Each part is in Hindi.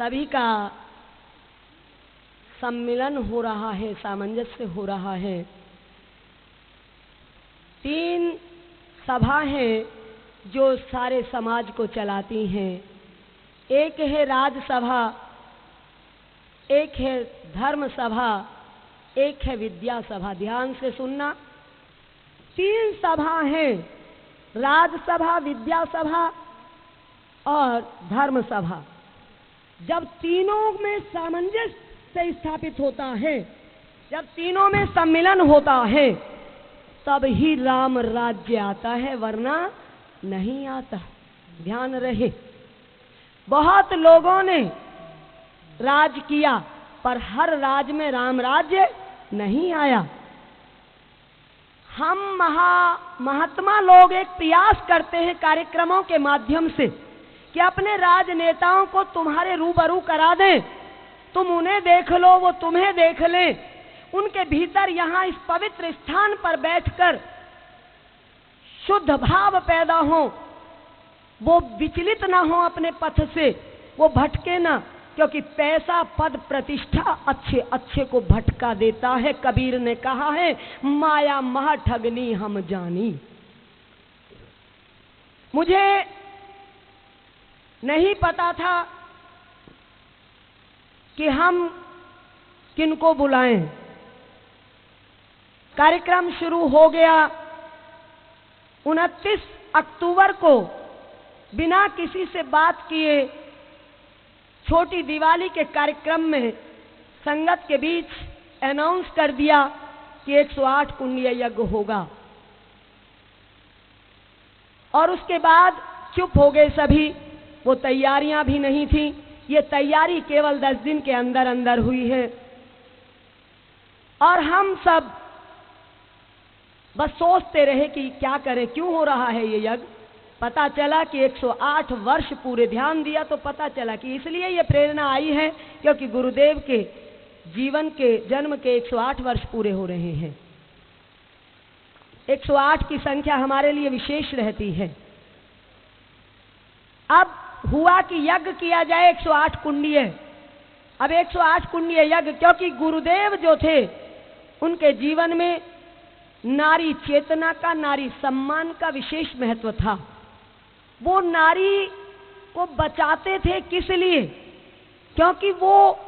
सभी का सम्मिलन हो रहा है, सामंजस्य हो रहा है। 3 सभा हैं जो सारे समाज को चलाती हैं। एक है राजसभा, एक है धर्म सभा, एक है विद्या सभा। ध्यान से सुनना, 3 सभा हैं, राजसभा, विद्या सभा और धर्म सभा। जब तीनों में सामंजस्य स्थापित होता है, जब तीनों में सम्मिलन होता है, तब ही राम राज्य आता है, वरना नहीं आता। ध्यान रहे, बहुत लोगों ने राज किया, पर हर राज में राम राज्य नहीं आया। हम महात्मा लोग एक प्रयास करते हैं कार्यक्रमों के माध्यम से कि अपने राजनेताओं को तुम्हारे रूबरू करा दें, तुम उन्हें देख लो, वो तुम्हें देख लें, उनके भीतर यहाँ इस पवित्र स्थान पर बैठकर शुद्ध भाव पैदा हो, वो विचलित ना हो अपने पथ से, वो भटके ना, क्योंकि पैसा पद प्रतिष्ठा अच्छे अच्छे को भटका देता है। कबीर ने कहा है, माया महा ठगनी हम जानी। मुझे नहीं पता था कि हम किनको बुलाएं। कार्यक्रम शुरू हो गया। 29 अक्टूबर को बिना किसी से बात किए छोटी दिवाली के कार्यक्रम में संगत के बीच अनाउंस कर दिया कि 108 कुंडीय यज्ञ होगा, और उसके बाद चुप हो गए सभी। वो तैयारियां भी नहीं थी, ये तैयारी केवल 10 दिन के अंदर अंदर हुई है। और हम सब बस सोचते रहे कि क्या करें, क्यों हो रहा है ये यज्ञ। पता चला कि 108 वर्ष पूरे, ध्यान दिया तो पता चला कि इसलिए ये प्रेरणा आई है क्योंकि गुरुदेव के जीवन के जन्म के 108 वर्ष पूरे हो रहे हैं। 108 की संख्या हमारे लिए विशेष रहती है। अब हुआ कि यज्ञ किया जाए 108 कुंडीय। अब 108 कुंडीय यज्ञ, क्योंकि गुरुदेव जो थे उनके जीवन में नारी चेतना का, नारी सम्मान का विशेष महत्व था। वो नारी को बचाते थे, किस लिए? क्योंकि वो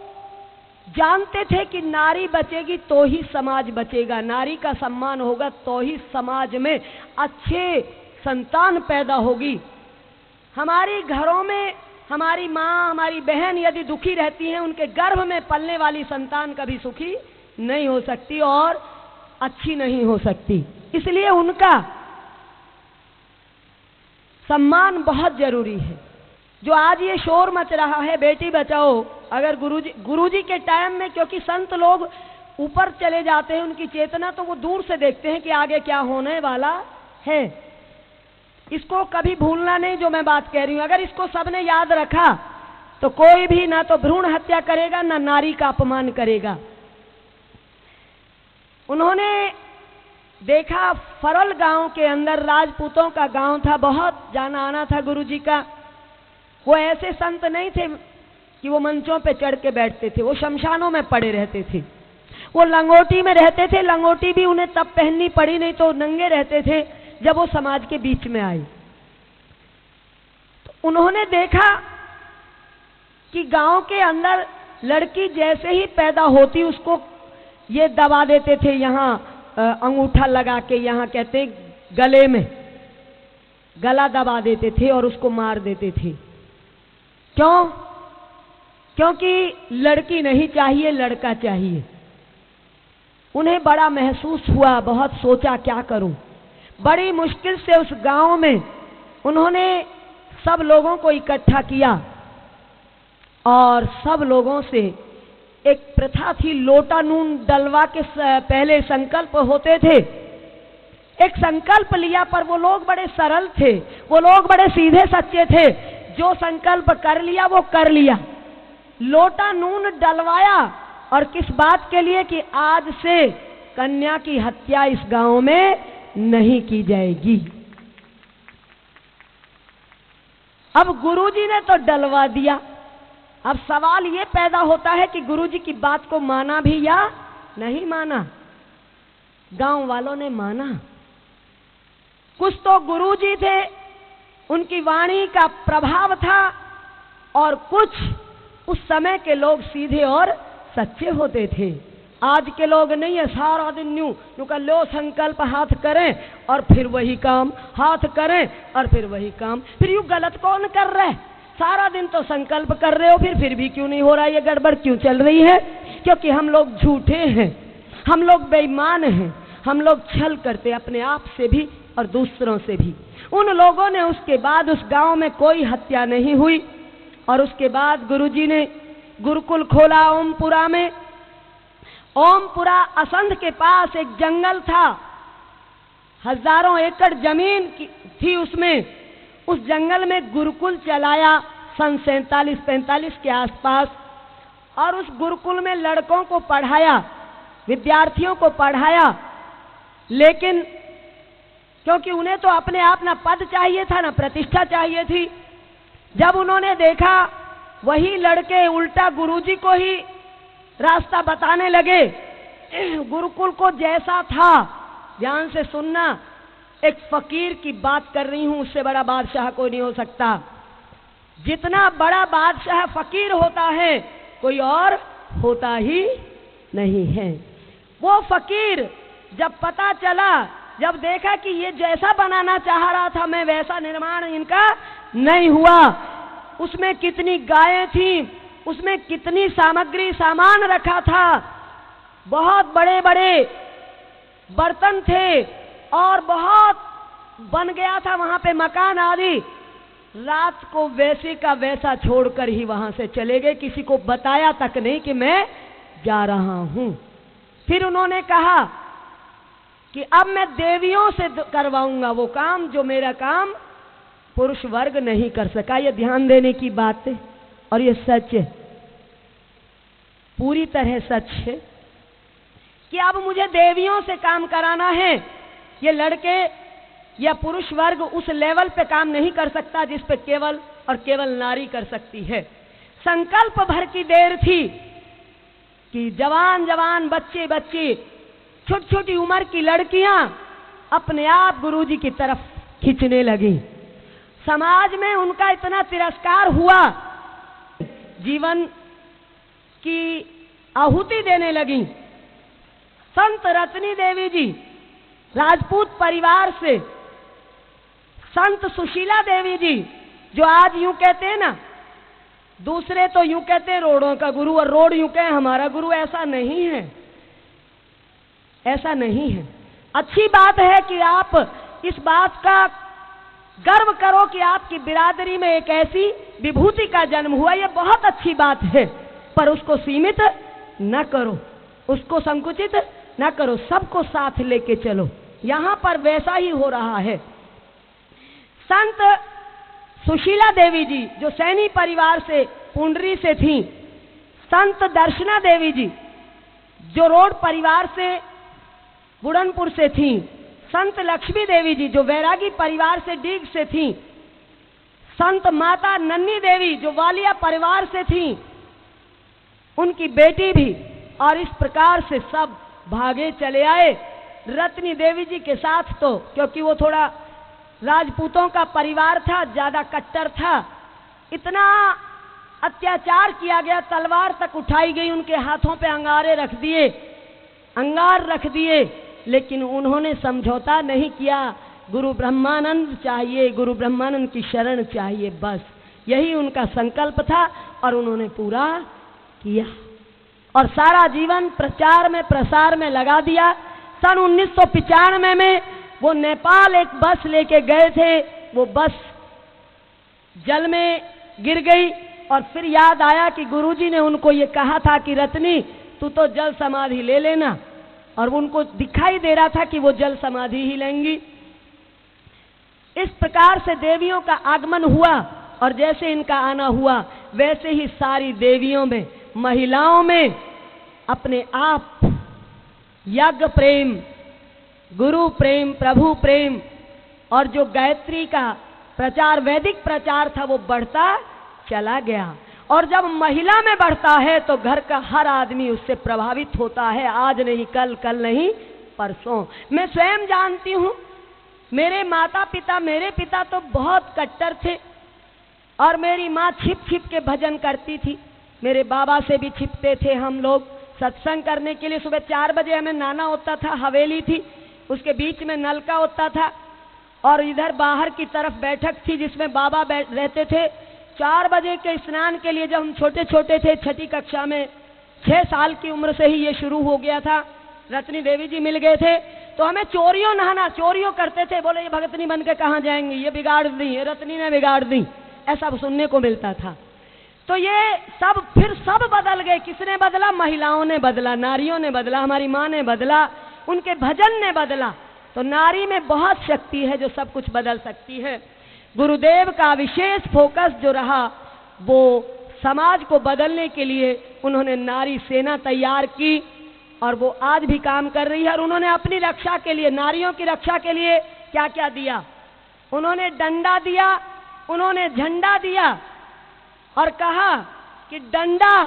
जानते थे कि नारी बचेगी तो ही समाज बचेगा, नारी का सम्मान होगा तो ही समाज में अच्छे संतान पैदा होगी। हमारी घरों में हमारी माँ, हमारी बहन यदि दुखी रहती हैं, उनके गर्भ में पलने वाली संतान कभी सुखी नहीं हो सकती और अच्छी नहीं हो सकती। इसलिए उनका सम्मान बहुत जरूरी है। जो आज ये शोर मच रहा है बेटी बचाओ, अगर गुरुजी के टाइम में, क्योंकि संत लोग ऊपर चले जाते हैं, उनकी चेतना तो वो दूर से देखते हैं कि आगे क्या होने वाला है। इसको कभी भूलना नहीं जो मैं बात कह रही हूं। अगर इसको सबने याद रखा तो कोई भी ना तो भ्रूण हत्या करेगा ना नारी का अपमान करेगा। उन्होंने देखा फरल गांव के अंदर, राजपूतों का गांव था, बहुत जाना आना था गुरुजी का। वो ऐसे संत नहीं थे कि वो मंचों पे चढ़ के बैठते थे, वो शमशानों में पड़े रहते थे। वो लंगोटी में रहते थे, लंगोटी भी उन्हें तब पहननी पड़ी, नहीं तो नंगे रहते थे जब वो समाज के बीच में आए। तो उन्होंने देखा कि गांव के अंदर लड़की जैसे ही पैदा होती उसको ये दबा देते थे, यहाँ अंगूठा लगा के, यहाँ कहते गले में गला दबा देते थे और उसको मार देते थे। क्यों? क्योंकि लड़की नहीं चाहिए, लड़का चाहिए। उन्हें बड़ा महसूस हुआ, बहुत सोचा क्या करूं। बड़ी मुश्किल से उस गांव में उन्होंने सब लोगों को इकट्ठा किया और सब लोगों से एक प्रथा थी, लोटा नून डलवा के पहले संकल्प होते थे। एक संकल्प लिया, पर वो लोग बड़े सरल थे, वो लोग बड़े सीधे सच्चे थे। जो संकल्प कर लिया वो कर लिया। लोटा नून डलवाया, और किस बात के लिए? कि आज से कन्या की हत्या इस गांव में नहीं की जाएगी। अब गुरुजी ने तो डलवा दिया। अब सवाल ये पैदा होता है कि गुरुजी की बात को माना भी या नहीं माना। गांव वालों ने माना। कुछ तो गुरुजी थे, उनकी वाणी का प्रभाव था, और कुछ उस समय के लोग सीधे और सच्चे होते थे। आज के लोग नहीं है, सारा दिन यूं कर लो संकल्प, हाथ करें और फिर वही काम, हाथ करें और फिर वही काम। फिर यूं गलत कौन कर रहा है? सारा दिन तो संकल्प कर रहे हो, फिर भी क्यों नहीं हो रहा? ये गड़बड़ क्यों चल रही है? क्योंकि हम लोग झूठे हैं, हम लोग बेईमान हैं, हम लोग छल करते अपने आप से भी और दूसरों से भी। उन लोगों ने उसके बाद उस गांव में कोई हत्या नहीं हुई, और उसके बाद गुरुजी ने गुरुकुल खोला ओमपुरा में। ओमपुरा असंध के पास एक जंगल था, हजारों एकड़ जमीन थी उसमें। उस जंगल में गुरुकुल चलाया सन 47-45 के आसपास, और उस गुरुकुल में लड़कों को पढ़ाया, विद्यार्थियों को पढ़ाया। लेकिन क्योंकि उन्हें तो अपने आप ना पद चाहिए था ना प्रतिष्ठा चाहिए थी, जब उन्होंने देखा वही लड़के उल्टा गुरुजी को ही रास्ता बताने लगे। गुरुकुल को जैसा था, ध्यान से सुनना, एक फकीर की बात कर रही हूं, उससे बड़ा बादशाह कोई नहीं हो सकता। जितना बड़ा बादशाह फकीर होता है कोई और होता ही नहीं है। वो फकीर जब पता चला, जब देखा कि ये जैसा बनाना चाह रहा था मैं वैसा निर्माण इनका नहीं हुआ, उसमें कितनी गायें थी, उसमें कितनी सामग्री सामान रखा था, बहुत बड़े बड़े बर्तन थे और बहुत बन गया था वहां पे मकान आदि। रात को वैसे का वैसा छोड़कर ही वहां से चले गए, किसी को बताया तक नहीं कि मैं जा रहा हूं। फिर उन्होंने कहा कि अब मैं देवियों से करवाऊंगा वो काम जो मेरा काम पुरुष वर्ग नहीं कर सका। ये ध्यान देने की बात है और ये सच है, पूरी तरह सच है कि अब मुझे देवियों से काम कराना है। ये लड़के या पुरुष वर्ग उस लेवल पे काम नहीं कर सकता जिस पे केवल और केवल नारी कर सकती है। संकल्प भर की देर थी कि जवान जवान बच्चे बच्चे, छोटी छोटी उम्र की लड़कियां अपने आप गुरुजी की तरफ खींचने लगी। समाज में उनका इतना तिरस्कार हुआ, जीवन की आहुति देने लगी। संत रत्नी देवी जी राजपूत परिवार से, संत सुशीला देवी जी जो आज यूं कहते हैं ना, दूसरे तो यूं कहते हैं रोडों का गुरु और रोड यूं कहे हमारा गुरु, ऐसा नहीं है, ऐसा नहीं है। अच्छी बात है कि आप इस बात का गर्व करो कि आपकी बिरादरी में एक ऐसी विभूति का जन्म हुआ, यह बहुत अच्छी बात है, पर उसको सीमित न करो, उसको संकुचित न करो, सबको साथ लेके चलो। यहां पर वैसा ही हो रहा है। संत सुशीला देवी जी जो सैनी परिवार से पुंडरी से थीं, संत दर्शना देवी जी जो रोड परिवार से बुढ़नपुर से थीं, संत लक्ष्मी देवी जी जो वैरागी परिवार से डीग से थीं, संत माता नन्नी देवी जो वालिया परिवार से थीं, उनकी बेटी भी, और इस प्रकार से सब भागे चले आए रत्नी देवी जी के साथ। तो क्योंकि वो थोड़ा राजपूतों का परिवार था, ज्यादा कट्टर था, इतना अत्याचार किया गया, तलवार तक उठाई गई, उनके हाथों पे अंगारे रख दिए, अंगार रख दिए, लेकिन उन्होंने समझौता नहीं किया। गुरु ब्रह्मानंद चाहिए, गुरु ब्रह्मानंद की शरण चाहिए, बस यही उनका संकल्प था और उन्होंने पूरा किया और सारा जीवन प्रचार में प्रसार में लगा दिया। सन 1995 में वो नेपाल एक बस लेके गए थे, वो बस जल में गिर गई और फिर याद आया कि गुरुजी ने उनको ये कहा था कि रत्नी तू तो जल समाधि ले लेना, और उनको दिखाई दे रहा था कि वो जल समाधि ही लेंगी। इस प्रकार से देवियों का आगमन हुआ और जैसे इनका आना हुआ वैसे ही सारी देवियों में, महिलाओं में अपने आप यज्ञ प्रेम, गुरु प्रेम, प्रभु प्रेम और जो गायत्री का प्रचार, वैदिक प्रचार था, वो बढ़ता चला गया। और जब महिला में बढ़ता है तो घर का हर आदमी उससे प्रभावित होता है, आज नहीं कल, कल नहीं परसों। मैं स्वयं जानती हूँ, मेरे माता पिता, मेरे पिता तो बहुत कट्टर थे और मेरी माँ छिप छिप के भजन करती थी, मेरे बाबा से भी छिपते थे हम लोग सत्संग करने के लिए। सुबह 4 बजे हमें नाना होता था, हवेली थी, उसके बीच में नलका होता था और इधर बाहर की तरफ बैठक थी जिसमें बाबा रहते थे। 4 बजे के स्नान के लिए जब हम छोटे छोटे थे, 6ठी कक्षा में, 6 साल की उम्र से ही ये शुरू हो गया था। रत्नी देवी जी मिल गए थे तो हमें चोरियों नहाना, चोरियों करते थे, बोले ये भगतनी बन के कहाँ जाएंगी, ये बिगाड़ दी, ये रत्नी ने बिगाड़ दी, ऐसा सुनने को मिलता था। तो ये सब फिर सब बदल गए। किसने बदला? महिलाओं ने बदला, नारियों ने बदला, हमारी माँ ने बदला, उनके भजन ने बदला। तो नारी में बहुत शक्ति है जो सब कुछ बदल सकती है। गुरुदेव का विशेष फोकस जो रहा वो समाज को बदलने के लिए उन्होंने नारी सेना तैयार की और वो आज भी काम कर रही है। और उन्होंने अपनी रक्षा के लिए, नारियों की रक्षा के लिए क्या क्या दिया? उन्होंने डंडा दिया, उन्होंने झंडा दिया और कहा कि डंडा,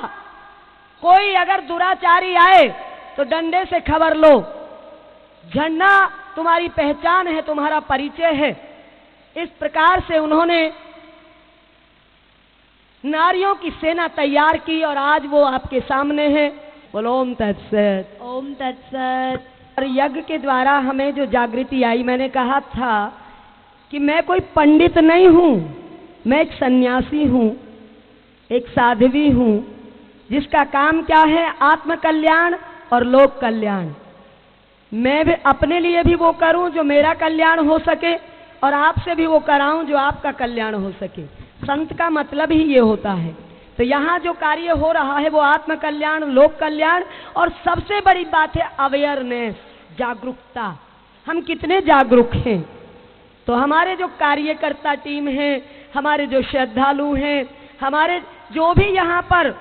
कोई अगर दुराचारी आए तो डंडे से खबर लो, झंडा तुम्हारी पहचान है, तुम्हारा परिचय है। इस प्रकार से उन्होंने नारियों की सेना तैयार की और आज वो आपके सामने है। बोलो ओम तत्सत। ओम तत्सत। और यज्ञ के द्वारा हमें जो जागृति आई, मैंने कहा था कि मैं कोई पंडित नहीं हूँ, मैं एक सन्यासी हूँ, एक साध्वी हूँ, जिसका काम क्या है, आत्म कल्याण और लोक कल्याण। मैं भी अपने लिए भी वो करूं जो मेरा कल्याण हो सके और आपसे भी वो कराऊं जो आपका कल्याण हो सके। संत का मतलब ही ये होता है। तो यहाँ जो कार्य हो रहा है वो आत्म कल्याण, लोक कल्याण और सबसे बड़ी बात है अवेयरनेस, जागरूकता। हम कितने जागरूक हैं। तो हमारे जो कार्यकर्ता टीम है, हमारे जो श्रद्धालु हैं, हमारे जो भी यहाँ पर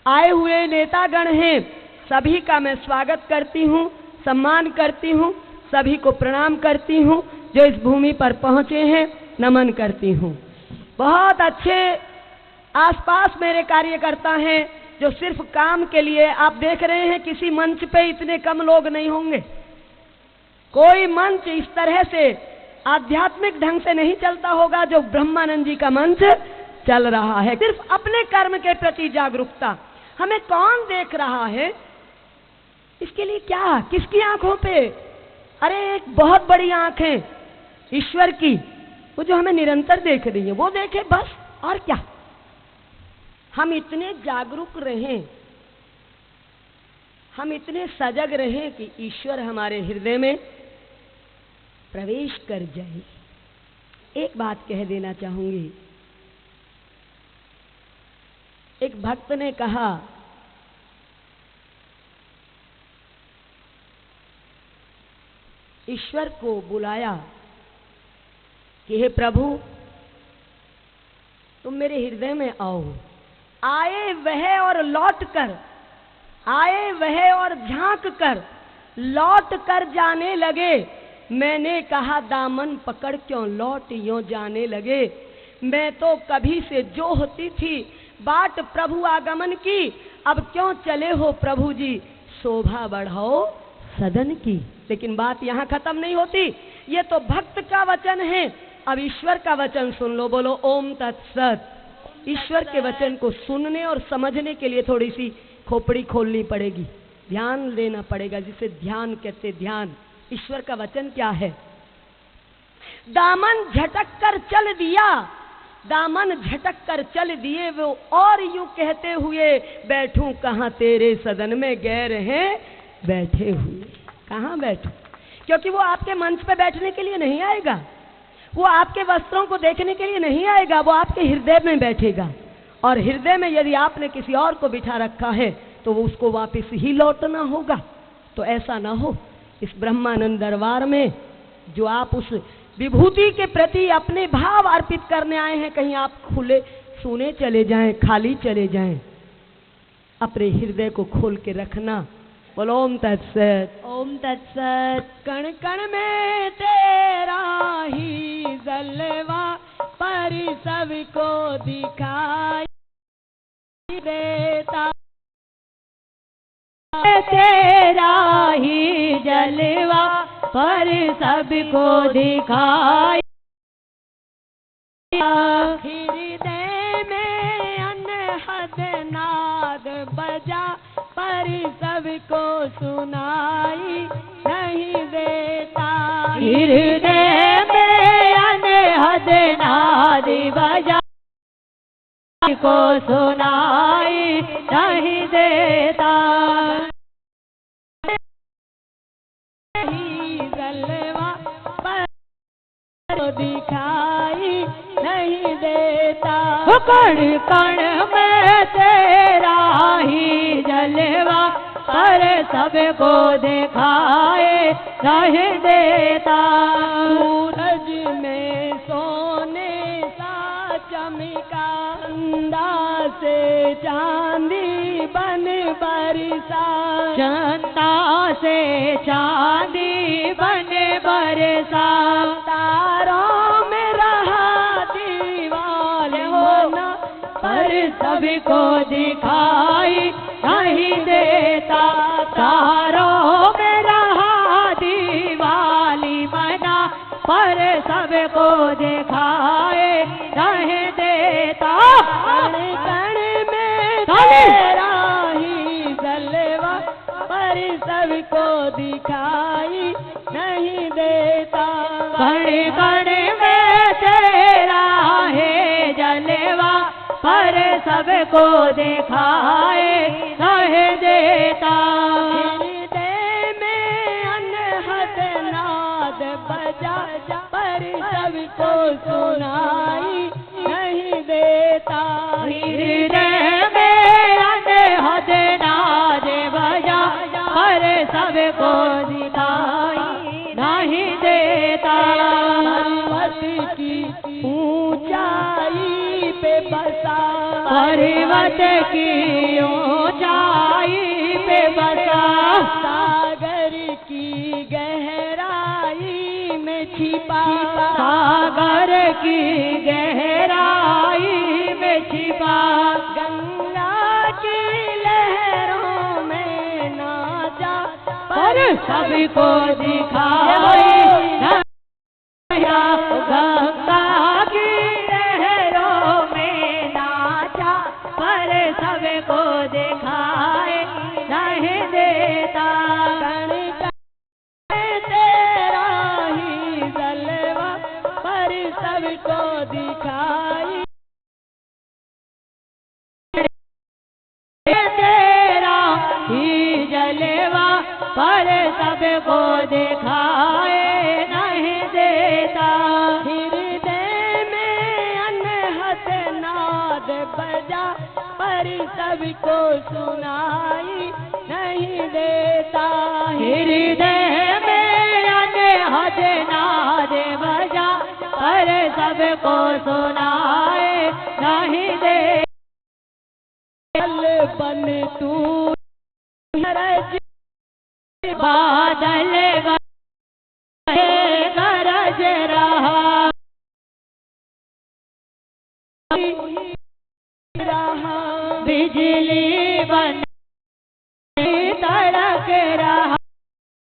आए हुए नेतागण हैं, सभी का मैं स्वागत करती हूँ, सम्मान करती हूँ, सभी को प्रणाम करती हूँ जो इस भूमि पर पहुँचे हैं, नमन करती हूँ। बहुत अच्छे आसपास मेरे कार्यकर्ता हैं जो सिर्फ काम के लिए, आप देख रहे हैं किसी मंच पे इतने कम लोग नहीं होंगे। कोई मंच इस तरह से आध्यात्मिक ढंग से नहीं चलता होगा जो ब्रह्मानंद जी का मंच चल रहा है। सिर्फ अपने कर्म के प्रति जागरूकता। हमें कौन देख रहा है, इसके लिए क्या, किसकी आंखों पे, अरे एक बहुत बड़ी आंख है ईश्वर की, वो जो हमें निरंतर देख रही है, वो देखे बस, और क्या। हम इतने जागरूक रहें, हम इतने सजग रहें कि ईश्वर हमारे हृदय में प्रवेश कर जाए। एक बात कह देना चाहूंगी। एक भक्त ने कहा, ईश्वर को बुलाया कि हे प्रभु तुम मेरे हृदय में आओ। आए वह और लौट कर, आए वह और झांक कर, लौट कर जाने लगे। मैंने कहा दामन पकड़ क्यों लौट यूं जाने लगे। मैं तो कभी से जो होती थी बाट प्रभु आगमन की, अब क्यों चले हो प्रभु जी, शोभा बढ़ाओ सदन की। लेकिन बात यहाँ खत्म नहीं होती, ये तो भक्त का वचन है। अब ईश्वर का वचन सुन लो। बोलो ओम तत्सत। ईश्वर के वचन को सुनने और समझने के लिए थोड़ी सी खोपड़ी खोलनी पड़ेगी, ध्यान देना पड़ेगा, जिसे ध्यान कहते। ध्यान। ईश्वर का वचन क्या है? दामन झटक कर चल दिया, दामन झटक कर चल दिए वो, और यूं कहते हुए बैठूं कहां तेरे सदन में, गैर हैं बैठे हुए। कहां बैठूं? क्योंकि वो आपके मंच पे बैठने के लिए नहीं आएगा, वो आपके वस्त्रों को देखने के लिए नहीं आएगा, वो आपके हृदय में बैठेगा। और हृदय में यदि आपने किसी और को बिठा रखा है तो वो उसको वापस ही लौटना होगा। तो ऐसा ना हो। इस ब्रह्मानंद दरबार में जो आप उस विभूति के प्रति अपने भाव अर्पित करने आए हैं, कहीं आप खुले सूने चले जाएं, खाली चले जाएं। अपने हृदय को खोल के रखना। बोलो ओम तत्सत। ओम तत्सत। कण कण में तेरा ही जलवा, पर सबको दिखाई देता। तेरा ही जलवा, पर सबको दिखाई। हृदय में अनहद नाद बजा, पर सबको सुनाई नहीं देता। हृदय में अनहद नाद बजा, को सुनाई नहीं देता। जलवा पर दिखाई नहीं देता। कण कण में तेरा ही जलवा, पर सबको दिखाए नहीं देता। सूरज में सोने सा चमका, चंदा से चांदी बन बरसा। चंदा से चांदी बन बरसा। तारों में रहा दीवाल होना, पर सबको दिखाई नहीं देता। तारों में रहा दीवाली मना, पर सबको दिखाए नहीं देता। पर सबको दिखाए नहीं देता। हृदय में अनहद नाद बजा पर सबको सुनाई नहीं देता। हृदय में अनहद नाद बजा पर सबको दिखाई नहीं देता। पर्वत की ऊंचाई पे बसा, पर्वत की ऊंचाई पे बसा, सागर की गहराई में छिपा, सागर की गहराई में छिपा, गंगा की लहरों में नाचा पर सबको दिखाई गंगा की लहरों में नाचा पर सबको दिखाए नहीं देता। कण कण तेरा ही जलवा पर सबको दिखाई तेरा ही जलवा पर सबको दिखाए नहीं देता। हृदय में अनहद नाद बजा पर सबको सुनाई नहीं देता। हृदय में अनहद नाद बजा पर सबको सुनाए नहीं दे। बन तू गरज, बादल गरज रहा, बिजली बन तड़क रहा,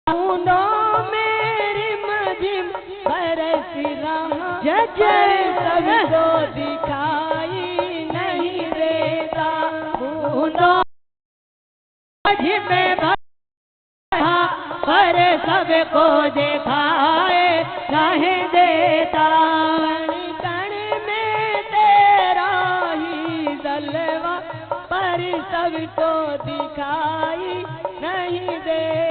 बूंदों में रिमझिम बरस रहा, जय सबको दिखाई नहीं देता। बूंदों में भरा पर सबको दिखाए नहीं देता। कण कण में तेरा ही जलवा पर सबको दिखाई नहीं दे।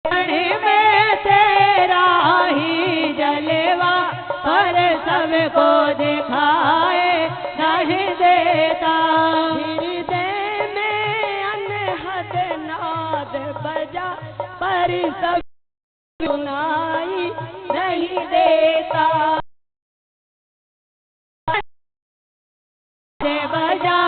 कण में तेरा ही जलवा पर सबको दिखाए नहीं देता। हृदय में अनहद नाद बजा पर सब सुनाई नहीं देता। बजा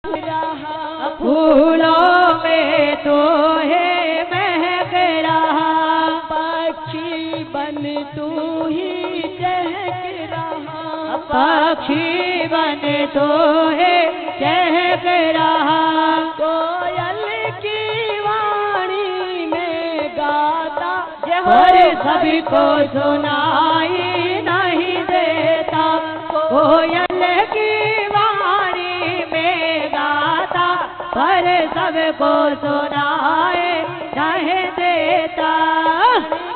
रहा फूलों में तो है महक रहा, पक्षी बन तू ही चहक रहा, पक्षी बन तो है चहक रहा, कोयल की वाणी में गाता और सबको सुनाई नहीं देता। कोयल की वाणी में गाता पर सबको सुनाए नहीं देता।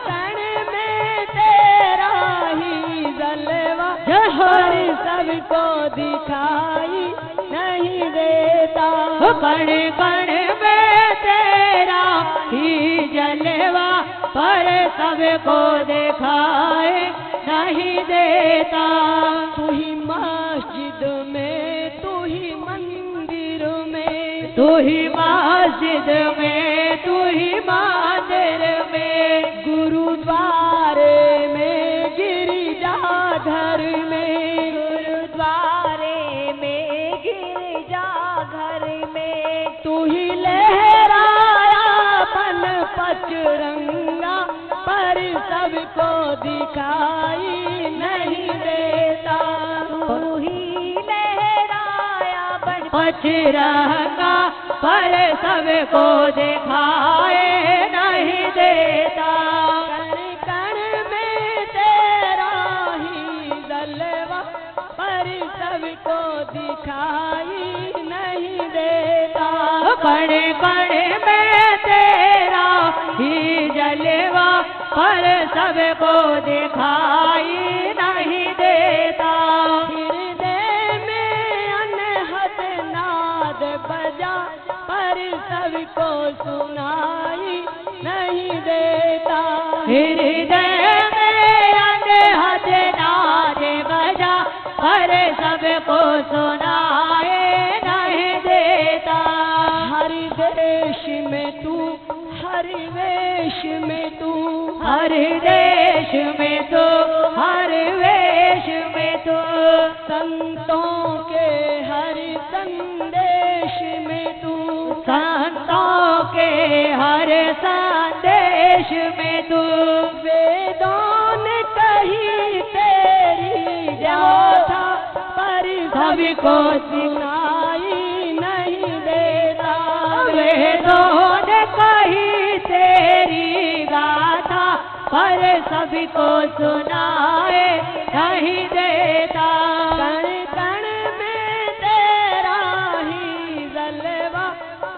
कण में तेरा ही जलवा जहर सबको दिखाई नहीं देता। कण कण में तेरा ही जलवा पर सबको दिखाए नहीं देता। तू ही मस्जिद में, तू ही मंदिर में, तू ही मस्जिद में, तू ही मंदिर में, गुरुद्वारे में, गिरजाघर में, गुरुद्वारे में, गिरजाघर में, तू ही लहराया बन पचरंगा पर सबको दिखाई नहीं देता। तू ही लहराया बन पचरंगा पर सबको दिखाए नहीं देता। कण कण में तेरा ही जलवा पर सबको दिखाई नहीं देता। कण कण में तेरा पर सबको दिखाई नहीं देता। हृदय में अनहद नाद बजा पर सबको सुनाई नहीं देता। हृदय में अनहद नाद बजा पर सबको सुनाए नहीं देता। हर देश में तू, हर वेश में तू, हर देश में तो, हर वेश में तो, संतों के हर संदेश में तू, संतों के हर संदेश में तू, वेदों ने कही तेरी गाथा पर सबको सुनाई नहीं देता। वेदों ने कही तेरी गाथा पर सबको सुनाए नहीं देता। कण कण में तेरा ही जलवा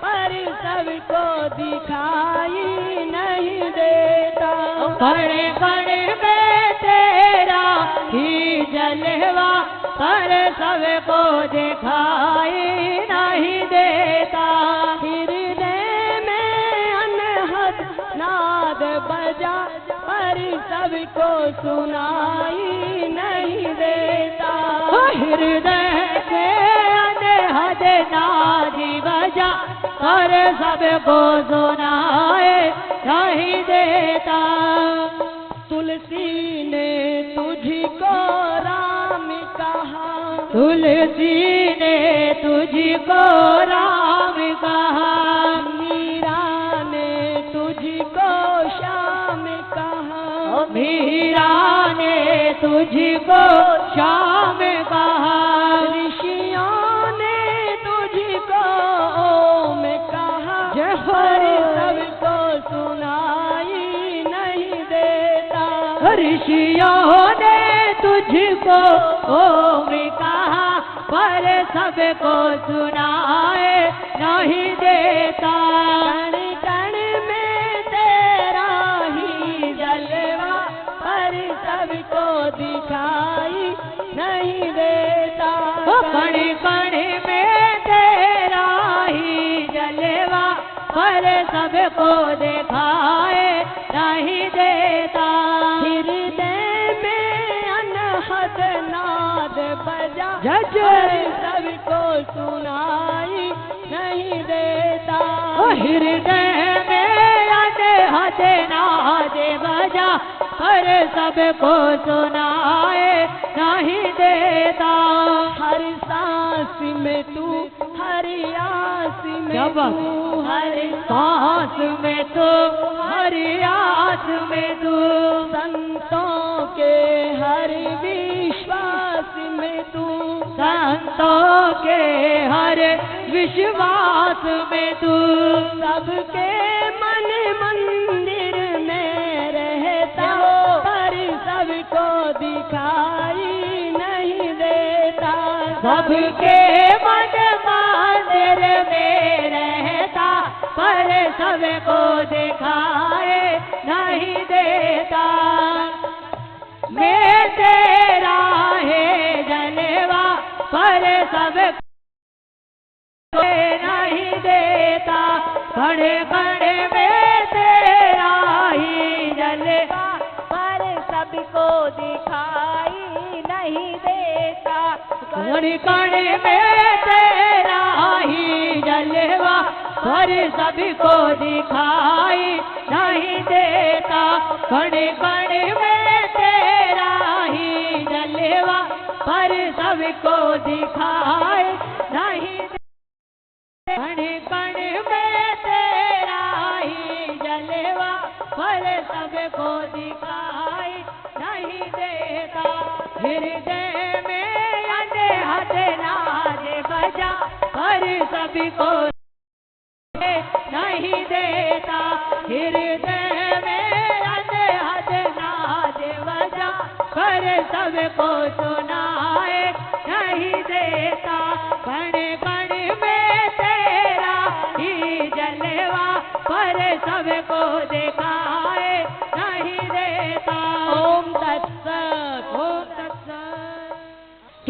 पर सबको दिखाई नहीं देता। कण कण में तेरा ही जलवा पर सबको दिखाई नहीं देता। हृदय में अनहद नाद बजा पर सबको सुनाई नहीं देता। हृदय के अनहद नाद बजा पर सबको सुनाए नहीं देता। तुलसी ने तुझको राम कहा, तुलसी ने तुझको राम कहा, मीरा ने तुझको श्याम कहा, मीरा ने तुझको श्याम कहा, ऋषियों ने तुझको ओम कहा पर सबको सुनाई नहीं देता। ऋषियों ने तुझको ओम कहा पर सबको सुनाए नहीं देता। कण कण में तेरा ही जलवा पर सबको दिखाई नहीं देता। कण कण में तेरा ही जलवा पर सबको दिखाए नहीं देता। हृदय में अनहद नाद बजा जज पर सबको सुनाई नहीं देता। हृदय में अनहद नाद बजा पर सबको सुनाए नहीं देता। हर सांस में तू, हर आस में जब तू, हर सांस में तो, हर आस में तू, संतों के हर विश्वास में तू, संतों के हर विश्वास में तू, सबके मन मंदिर में रहता पर सबको दिखाई नहीं देता। सबके मन मंदिर में रहता पर सबको दिखाए नहीं देता। मैं तेरा है जलवा पर सबको नहीं देता। खड़े खड़े में तेरा ही जलवा पर सबको दिखाई नहीं देता। कण कण में तेरा ही जलवा पर सबको दिखाई नहीं देता। कण कण में तेरा ही जलवा पर सबको दिखाई नहीं देता। कण कण में तेरा ही जलवा पर सबको दिखाई नहीं देता। हृदय में अनहद नाद बजा पर सबको नहीं देता। हृदय में अनहद नाद बजा पर सबको सुनाए नहीं देता। कण कण में तेरा ही जलवा पर सबको दिखाए नहीं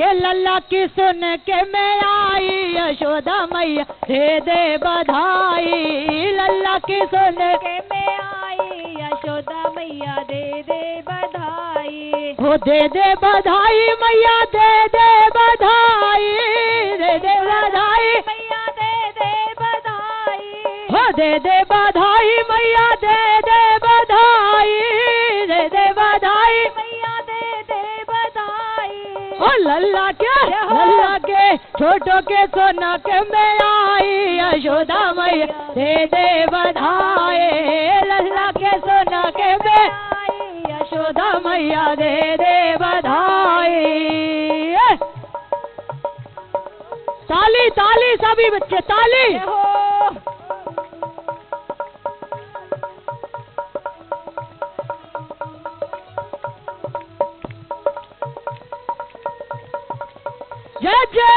के लल्ला की सुन के मैं आई यशोदा मैया दे दे बधाई। लल्ला की सुन के मैं आई यशोदा मैया दे दे बधाई। हो दे दे बधाई मैया दे दे बधाई, दे दे बधाई मैया दे दे बधाई। हो दे दे बधाई मैया दे दे बधाई, दे दे बधाई मैया दे दे बधाई। ओ लल्ला के छोटों के सोना के मैं आई यशोदा मैया दे दे बधाई। लल्ला के सोना के मैं आई यशोदा मैया दे दे बधाई। ताली ताली सभी बच्चे ताली। जय जय।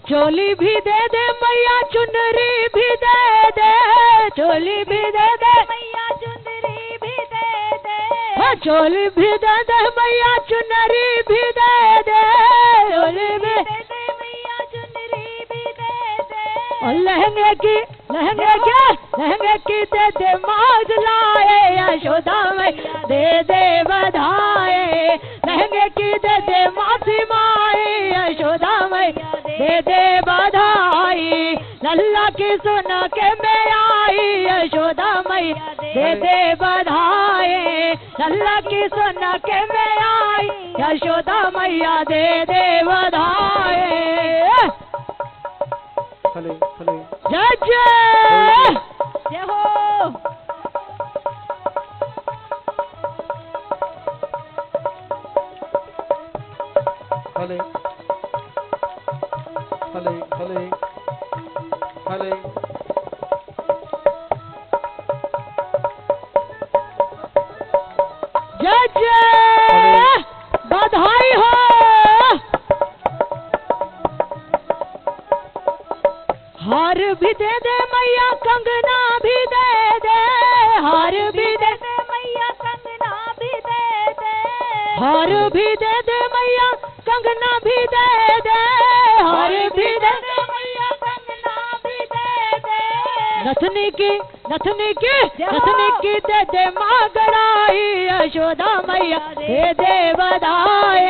चोली भी दे दे मैया चुनरी भी दे दे, चोली भी दे दे मैया चुनरी भी दे दे। चोली भी दे दे मैया चुनरी भी दे दे, चोली भी दे दे मैया चुनरी भी दे दे। और लहंगे की दे दे मौज लाए यशोदा मैया दे दे बधाई। लहंगे की दे दे मासी माई यशोदा मैया दे दे बधाई। लल्ला की सुन के मैं आई यशोदा मैया दे दे बधाई। लल्ला की सुन के मैं आई यशोदा मैया दे दे बधाई। जय जय जय हो। हले हले हले हले। जय जय बधाई हो। हार भी दे दे मैया कंगना भी दे दे, हार भी दे दे मैया कंगना भी दे दे। हार भी दे दे मैया कंगना भी दे दे, हार भी दे दे मैया कंगना भी दे दे। नथनी की दे दे मागड़ाई यशोदा मैया दे दे बधाई।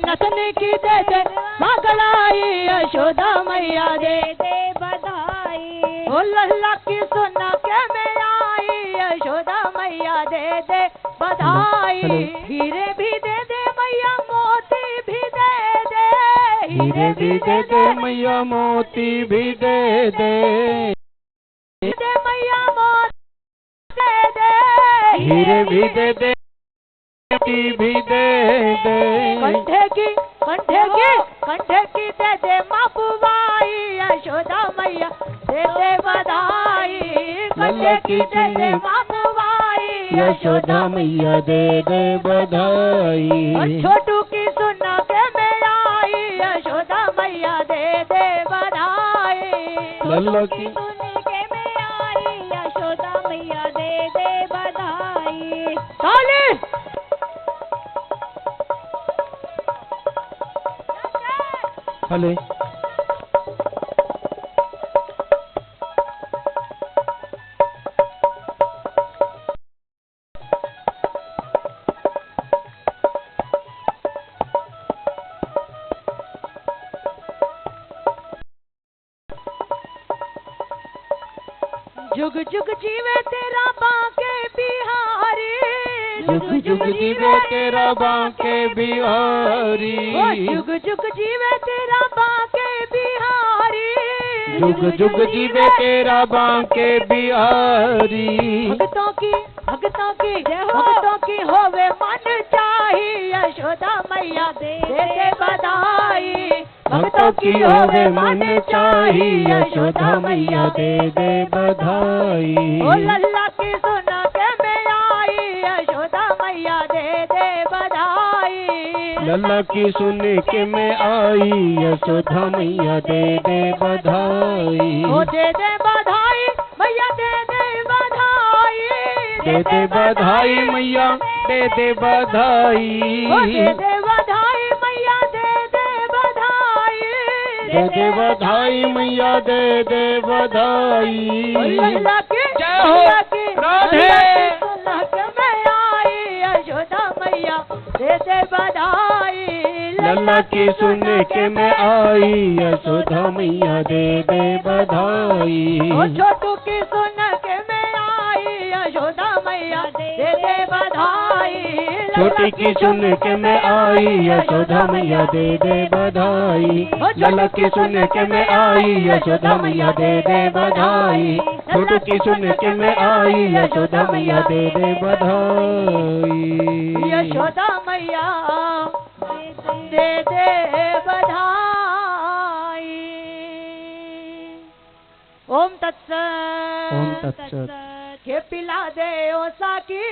नथनी की दे दे मागड़ाई यशोदा मैया दे दे बधाई। ओ लल्ला की सुन के मैं आई यशोदा मैया दे दे बधाई। हीरे भी दे दे मैया मोती भी दे दे, हीरे भी दे दे मैया मोती भी दे दे। दे मैया मोती दे दे, हीरे भी दे दे मोती भी दे दे। कंठे की दे दे मापुबाई यशोदा मैया दे दे बधाई। कंठे की दे दे मापुबाई यशोदा मैया दे दे बधाई। छोटू की सुन के मैं आई यशोदा मैया दे दे बधाई। लल्ला की सुन के मैं आई यशोदा मैया दे दे बधाई। ताली। हले जुग जुग जीवे तेरा बांके बिहारी। जुग जुग जीवे तेरा बांके बिहारी। जुग जुग जीवे तेरा बांके बिहारी। जुग जुग जीवे तेरा बांके बिहारी। भक्तों की होवे मन चाही यशोदा मैया दे दे बधाई। भक्तों की होवे मन चाही यशोदा मैया दे दे बधाई। ओ लल्ला की सुन के मैं आई यशोदा मैया दे दे बधाई। लल्ला की सुन के मैं आई, यशोदा मैया दे दे बधाई। ओ दे दे बधाई मैया दे दे बधाई, दे दे बधाई मैया दे दे बधाई। ओ दे दे बधाई मैया दे दे बधाई, दे दे बधाई मैया दे दे बधाई। लल्ला की जय हो राधे। सुन के मैं आई, यशोदा मैया दे दे बधाई। लल्ला की सुन के मैं आई, यशोदा मैया दे दे बधाई। ओ छोटू की सुन के मैं आई, यशोदा मैया दे दे बधाई। छोटी की सुन के मैं आई, यशोदा मैया दे दे बधाई। लल्ला की सुन के मैं आई, यशोदा मैया दे दे बधाई। छोटू की सुन के मैं आई, यशोदा मैया दे दे बधाई। यशोदा मैया दे दे बधाई। ओम तत्सत। ओम तत्सत। के पिला दे ओ साकी,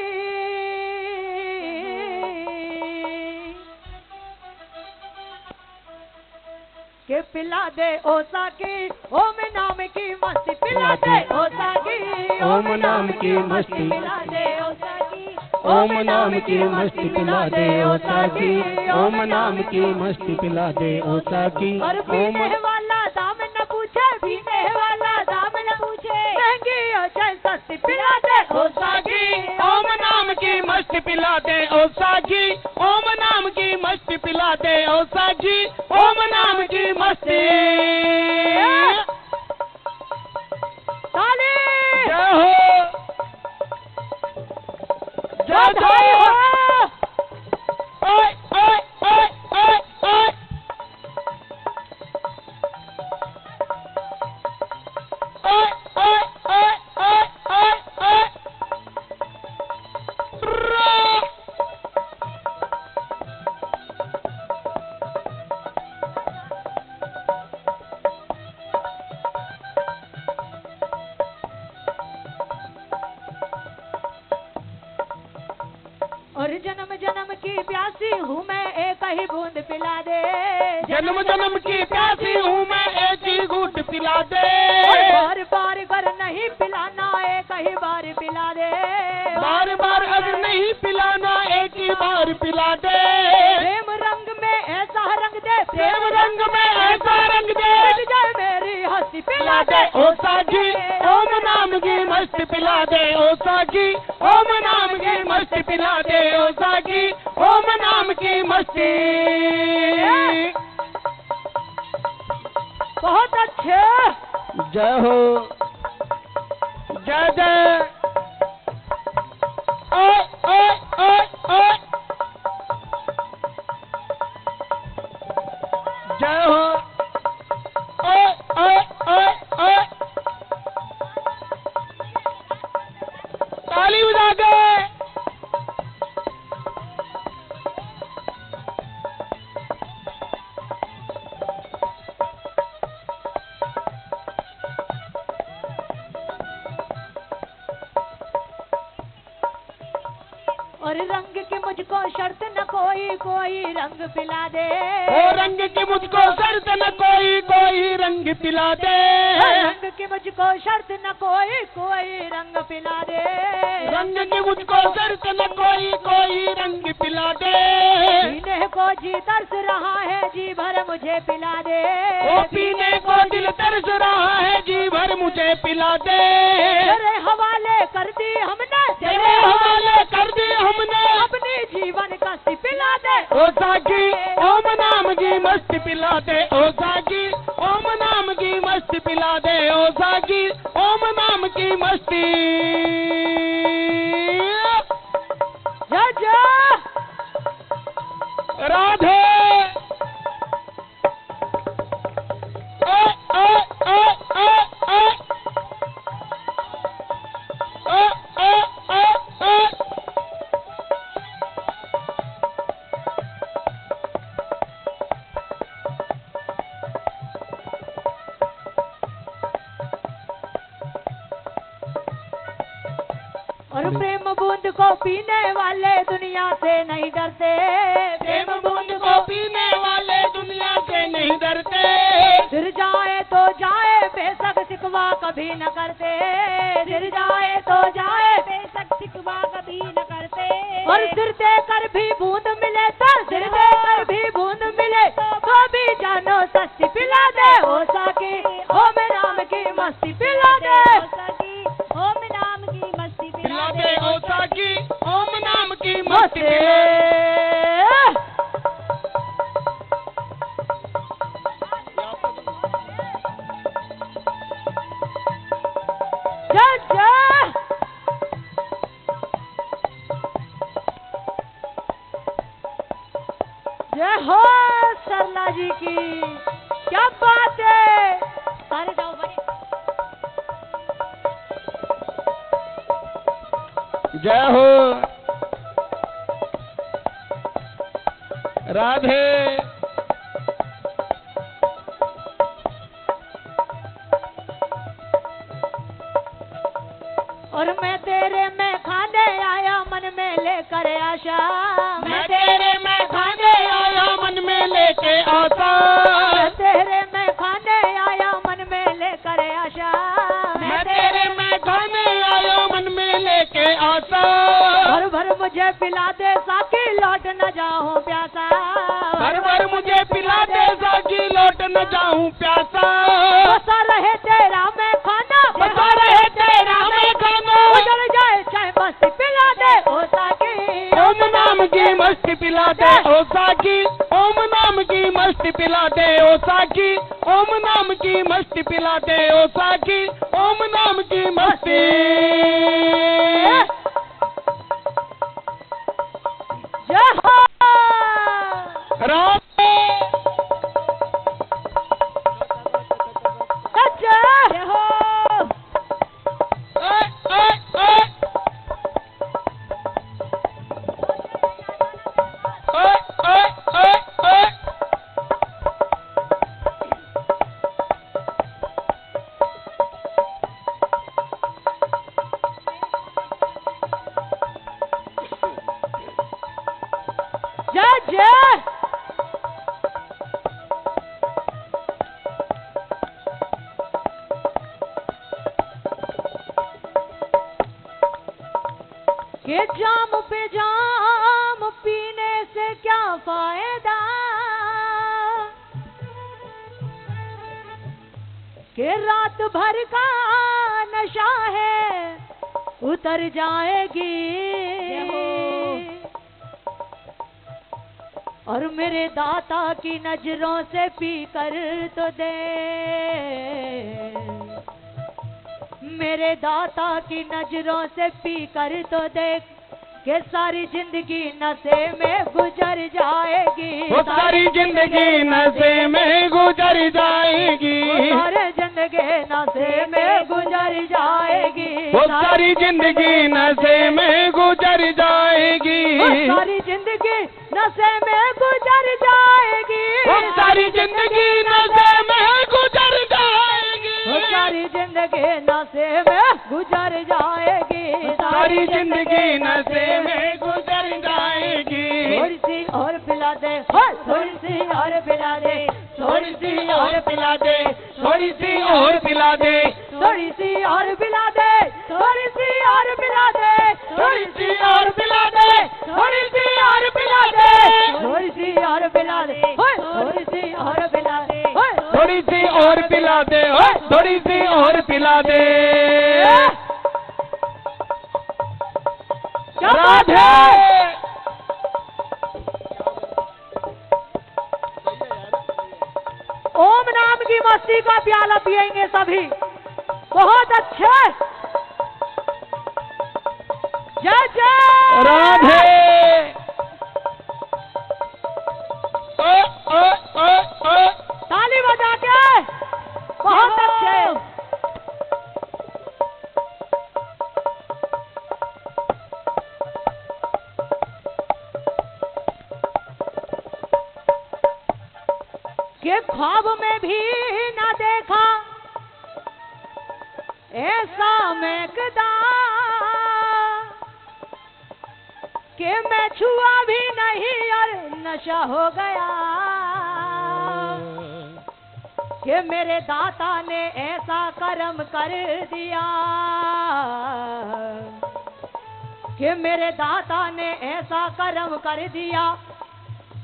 के पिला दे ओ साकी, ओम नाम की मस्ती पिला दे ओ साकी, ओम नाम की मस्ती पिला दे ओ साकी, ओम नाम की मस्ती पिला दे ओ साकी। ओम नाम की मस्ती पिला दे ओ साकी। और पीने वाला दाम न पूछे, पीने वाला दाम न पूछे, महंगी हो चाहे सस्ती पिला दे ओ साकी। ओम नाम की मस्ती पिला दे ओ साकी। ओम नाम की मस्ती पिला दे ओ साकी। ओम नाम की मस्ती। ताली जय हो जय बधाई हो। हो। ओए ओए ओए ओए ओए। ओए ओए ओए ओए ओए ओए। और जन्म जन्म की प्यासी हूँ मैं, एक ही बूंद पिला दे। जन्म जन्म की प्यासी हूँ मैं, एक ही घूंट पिला दे। बार बार कर नहीं पिलाना, एक ही बार पिला दे। बार बार अगर नहीं पिलाना, एक ही बार पिला दे। प्रेम रंग में ऐसा रंग दे, प्रेम रंग में ऐसा रंग दे, मिट जाए मेरी हंसी पिला दे ओ साजी। ओम नाम की मस्त पिला दे ओ साजी। ओम नाम की मस्त पिला दे ओ साजी। ओम नाम की मस्ती। बहुत अच्छे। जय हो जय जय। ओए ओए ओए ओए। जय हो। ओए ओए ओए ओए। ताली बजा के। और रंग की मुझको शर्त न कोई, कोई रंग पिला दे। ओ रंग की मुझको शर्त न कोई, कोई रंग पिला दे। रंग की मुझको शर्त न कोई, कोई रंग पिला दे। रंग की मुझको शर्त न कोई, कोई रंग पिला दे। पीने को जी तरस रहा है, जी भर मुझे पिला दे। ओ पीने को दिल तरस रहा है, जी भर मुझे पिला दे। तेरे हवाले कर दी हमने, तेरे हवाले कर दी हमने अपनी जीवन का सी पिला दे ओ साकी। ओम नाम की मस्ती पिला दे ओ साकी। ओम नाम की मस्ती पिला दे ओ साकी। ओम नाम की मस्ती। जा जा राधे। ओए ओए ओए ओए ओए। ओए ओए ओए ओए। और प्रेम बूंद को पीने वाले दुनिया से नहीं डरते, प्रेम बूंद को पीने वाले दुनिया से नहीं डरते, सिर जाए तो जाए बेशक शिकवा कभी न करते, सिर जाए तो जाए बेशक शिकवा कभी न करते, और सिर देकर भी बूंद मिले तो, सिर देकर भी बूंद मिले तो भी जानो सस्ती पिला दे, ओ साकी ओम नाम की मस्ती पिला दे, ओम नाम की मस्ती पिला दे ओ साकी ओम नाम की मस्ती मस्ती। जय जय जय हो सरला जी की, क्या बात है। सारे जाओ बने। जय हो राधे। और मैं तेरे में खाने आया मन में लेकर आशा, मैं तेरे में खाने आया मन में लेके आता, मैं तेरे में खाने आया मन में लेकर आशा, मैं तेरे में खाने आया मन में लेके आता, भर भर मुझे पिला दे साकी लौट न जाऊं प्यासा, भर भर मुझे पिला दे साकी लौट न जाऊं प्यासा, बसा रहे तेरा मैं खाना, बसा रहे तेरा मैं खाना, उजड़ जाए चाहे मस्ती पिला दे ओ साकी ओम नाम की मस्ती पिला दे ओ साकी, ओम नाम की मस्ती पिला दे ओ साकी, ओम नाम की मस्ती पिला दे ओ साकी, ओम नाम की मस्ती। जय हो राधे। जय हो ए, ए, ए। ए, ए, ए, ए। जय जय के जाम पे जाम पीने से क्या फायदा, के रात भर का नशा है उतर जाएगी, और मेरे दाता की नजरों से पी कर तो दे, मेरे दाता की नजरों से पी कर तो देख के सारी जिंदगी नशे में गुजर जाएगी, वो सारी जिंदगी नशे में गुजर जाएगी, सारे जिंदगी नशे में गुजर जाएगी, वो सारी जिंदगी नशे में गुजर जाएगी, सारी जिंदगी नशे में गुजर जाएगी, वो सारी जिंदगी नशे में गुजर जाएगी, वो सारी जिंदगी नशे में गुजर जाएगी, सारी जिंदगी नशे में गुजर जाएगी। थोड़ी सी और पिला दे, थोड़ी सी और पिला दे, थोड़ी सी और पिला दे, थोड़ी सी और पिला दे, थोड़ी सी और पिला दे, थोड़ी सी और पिला दे, थोड़ी सी और पिला दे, थोड़ी सी और पिला दे, थोड़ी सी और पिला दे, थोड़ी सी और पिला दे, थोड़ी सी और पिला दे, थोड़ी सी और पिला दे। राधे। ओम नाम की मस्ती का प्याला पिएंगे सभी, बहुत अच्छे। जय जय राधे। ओ, ओ, ओ, ओ। ताली बजा के, बहुत अच्छे। के ख्वाब में भी न देखा ऐसा महकदा, कि मैं छुआ भी नहीं और नशा हो गया, कि मेरे दाता ने ऐसा कर्म कर दिया, कि मेरे दाता ने ऐसा कर्म कर दिया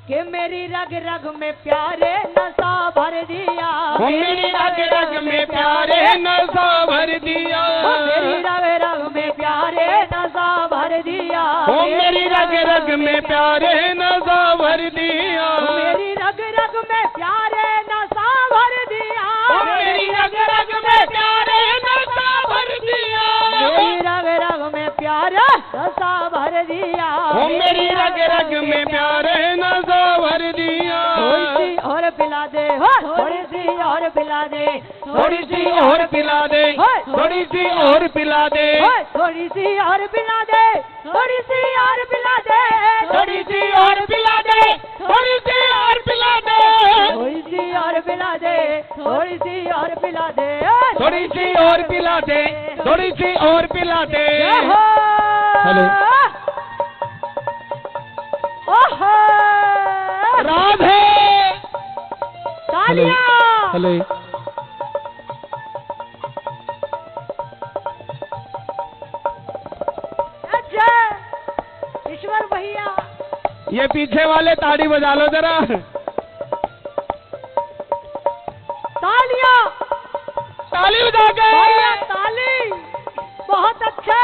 कि मेरी रग रग में प्यारे नशा भर दिया, मेरी रग रग में प्यारे नशा भर दिया, मेरी रग रग में प्यारे नशा भर दिया, मेरी रग रग में प्यारे नशा भर दिया, मेरी रग रग में प्यारे नशा भर दिया, मेरी रग रग में प्यारे नशा भर दिया, मेरी रग रग में प्यारे नशा भर दिया, मेरी रग रग में प्यारे नशा भर दिया। थोड़ी सी और पिला दे, थोड़ी सी और पिला दे, थोड़ी सी और पिला दे, थोड़ी सी और पिला दे, थोड़ी सी और पिला दे, थोड़ी सी और पिला दे, थोड़ी सी और पिला दे, थोड़ी सी और पिला दे, थोड़ी सी और पिला दे, थोड़ी सी और पिला दे, थोड़ी सी और पिला दे, थोड़ी सी और पिला दे। हेलो, ओहो, राधे, तालियां। हेलो, अच्छा, ईश्वर भैया, ये पीछे वाले ताड़ी बजा लो जरा। तालियां, ताली बजा के। भैया ताली, बहुत अच्छे।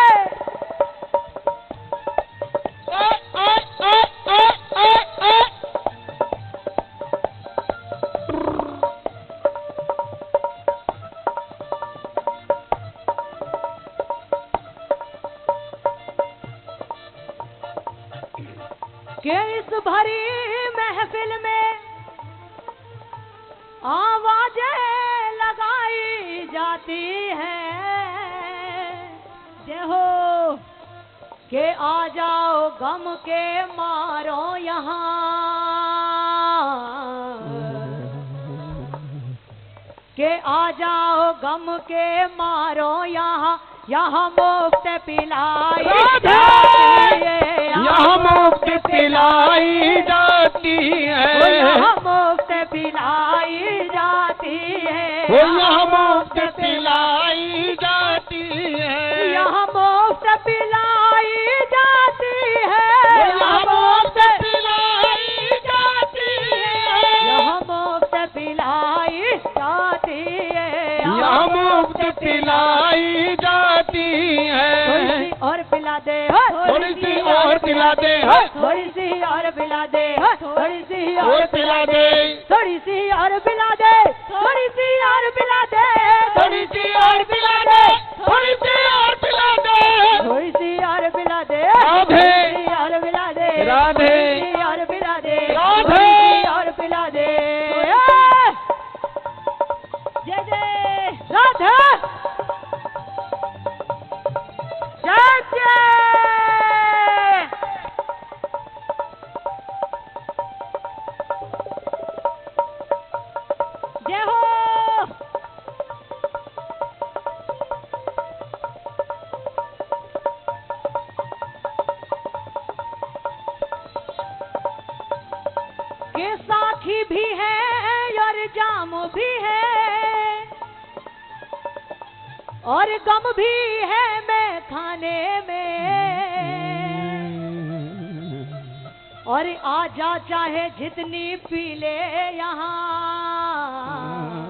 कि इस भरी महफिल में आवाजें लगाई जाती हैं, जय हो कि आ जाओ गम के मारो यहाँ, कि आ जाओ गम के मारो यहाँ, यहाँ मुफ्त पिलाई जाती है, यहाँ मुफ्त पिलाई जाती है, यहाँ मुफ्त पिलाई जाती है, यहाँ मुफ्त पिलाई जाती है, यहाँ मुफ्त पिलाई जाती है, यहाँ मुफ्त पिलाई जाती है, यहाँ मुफ्त पिलाई जाती है, यहाँ मुफ्त पिलाई जाती थोड़ी है। सी और पिला दे, थोड़ी सी और पिला दे, थोड़ी सी और पिला दे, थोड़ी सी और और पिला दे, थोड़ी सी और पिला दे, थोड़ी सी और पिला दे, थोड़ी सी और पिला दे, थोड़ी सी और पिला दे। थोड़ी सी और पिला दे, राधे, थोड़ी सी और पिला दे, राधे, थोड़ी सी और पिला दे, राधे, थोड़ी सी और पिला दे। जय जय राधे, जय जय। जय हो। के साथी भी है और जाम भी है और गम भी है मैं खाने में, और आजा चाहे जितनी पी ले यहाँ,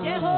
जय हो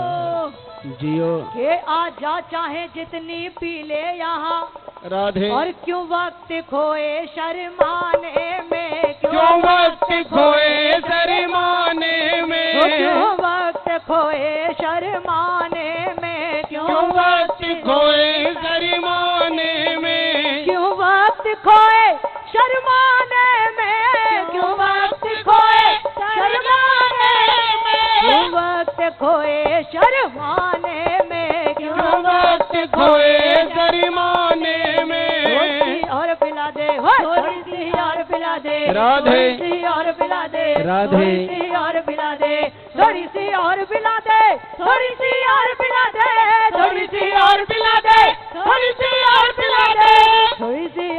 जियो के आजा चाहे जितनी पी ले यहाँ, राधे, और क्यों वक्त खोए शर्माने में, क्यों वक्त खोए शर्माने में, क्यों वक्त खोए शर्माने में, क्यों वक्त खोए शर्माने में, क्यों वक्त खोए शर्माने में, क्यों वक्त खोए शर्माने में, क्यों वक्त खोए शर्माने में, क्यों वक्त खोए शर्माने में। और पिला दे, थोड़ी सी और पिला दे, राधे, थोड़ी सी और पिला दे, राधे, थोड़ी सी और पिला दे, थोड़ी सी और पिला दे, थोड़ी सी और पिला दे, थोड़ी सी और पिला दे, थोड़ी सी और पिला दे, थोड़ी सी